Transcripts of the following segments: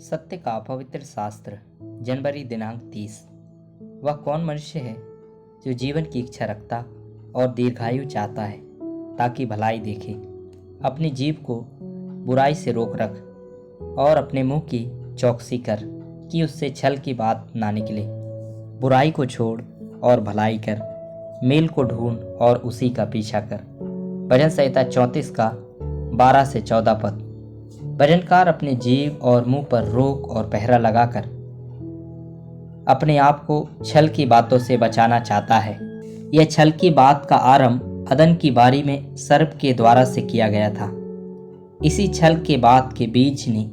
सत्य का पवित्र शास्त्र जनवरी दिनांक 30। वह कौन मनुष्य है जो जीवन की इच्छा रखता और दीर्घायु चाहता है ताकि भलाई देखे। अपनी जीभ को बुराई से रोक रख और अपने मुंह की चौकसी कर कि उससे छल की बात ना निकले। बुराई को छोड़ और भलाई कर, मेल को ढूंढ और उसी का पीछा कर। भजन संहिता 34 का 12 से 14 पद। भजनकार अपने जीभ और मुंह पर रोक और पहरा लगाकर अपने आप को छल की बातों से बचाना चाहता है। यह छल की बात का आरंभ अदन की बारी में सर्प के द्वारा से किया गया था। इसी छल के बात के बीज ने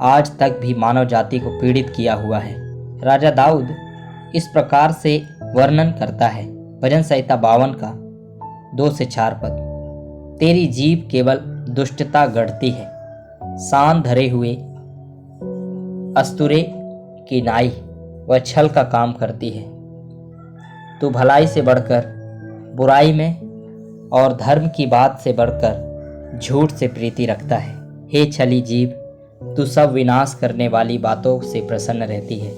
आज तक भी मानव जाति को पीड़ित किया हुआ है। राजा दाऊद इस प्रकार से वर्णन करता है, भजन संहिता 52 का 2 से 4 पद। तेरी जीभ केवल दुष्टता गढ़ती है, सान धरे हुए अस्तुरे की नाई वह छल का काम करती है। तू भलाई से बढ़कर बुराई में और धर्म की बात से बढ़कर झूठ से प्रीति रखता है। हे छली जीभ, तू सब विनाश करने वाली बातों से प्रसन्न रहती है।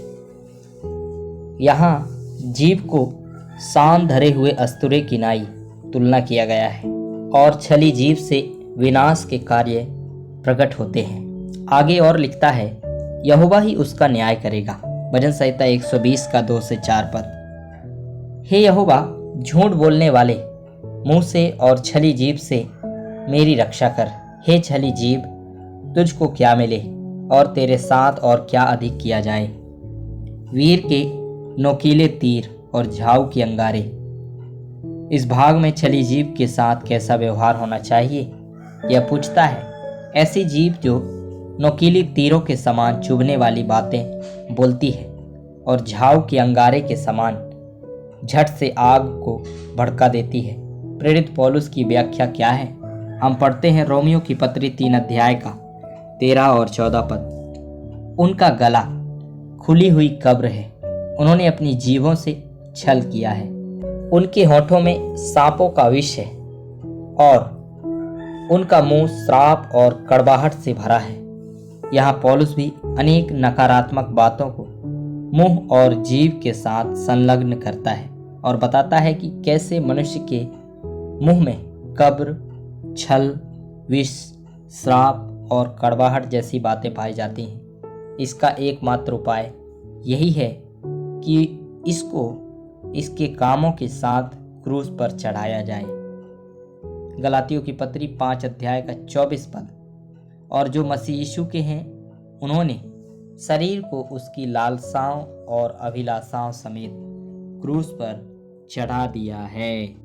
यहाँ जीभ को सान धरे हुए अस्तुरे की नाई तुलना किया गया है और छली जीभ से विनाश के कार्य प्रकट होते हैं। आगे और लिखता है, यहोवा ही उसका न्याय करेगा। भजन संहिता 120 का 2 से 4 पद। हे यहोवा, झूठ बोलने वाले मुंह से और छली जीभ से मेरी रक्षा कर। हे छली जीभ, तुझको क्या मिले और तेरे साथ और क्या अधिक किया जाए। वीर के नोकीले तीर और झाऊ की अंगारे। इस भाग में छली जीभ के साथ कैसा व्यवहार होना चाहिए यह पूछता है। ऐसी जीभ जो नोकीली तीरों के समान चुभने वाली बातें बोलती है और झाऊ के अंगारे के समान झट से आग को भड़का देती है। प्रेरित पौलुस की व्याख्या क्या है? हम पढ़ते हैं रोमियो की पत्री 3 अध्याय का 13 और 14 पद। उनका गला खुली हुई कब्र है, उन्होंने अपनी जीभों से छल किया है। उनके होठों में सांपों का विष है और उनका मुंह श्राप और कड़वाहट से भरा है। यहाँ पौलुस भी अनेक नकारात्मक बातों को मुंह और जीभ के साथ संलग्न करता है और बताता है कि कैसे मनुष्य के मुंह में कब्र, छल, विष, श्राप और कड़वाहट जैसी बातें पाई जाती हैं। इसका एकमात्र उपाय यही है कि इसको इसके कामों के साथ क्रूस पर चढ़ाया जाए। गलातियों की पत्री 5 अध्याय का 24 पद। और जो मसीह यीशु के हैं उन्होंने शरीर को उसकी लालसाओं और अभिलाषाओं समेत क्रूस पर चढ़ा दिया है।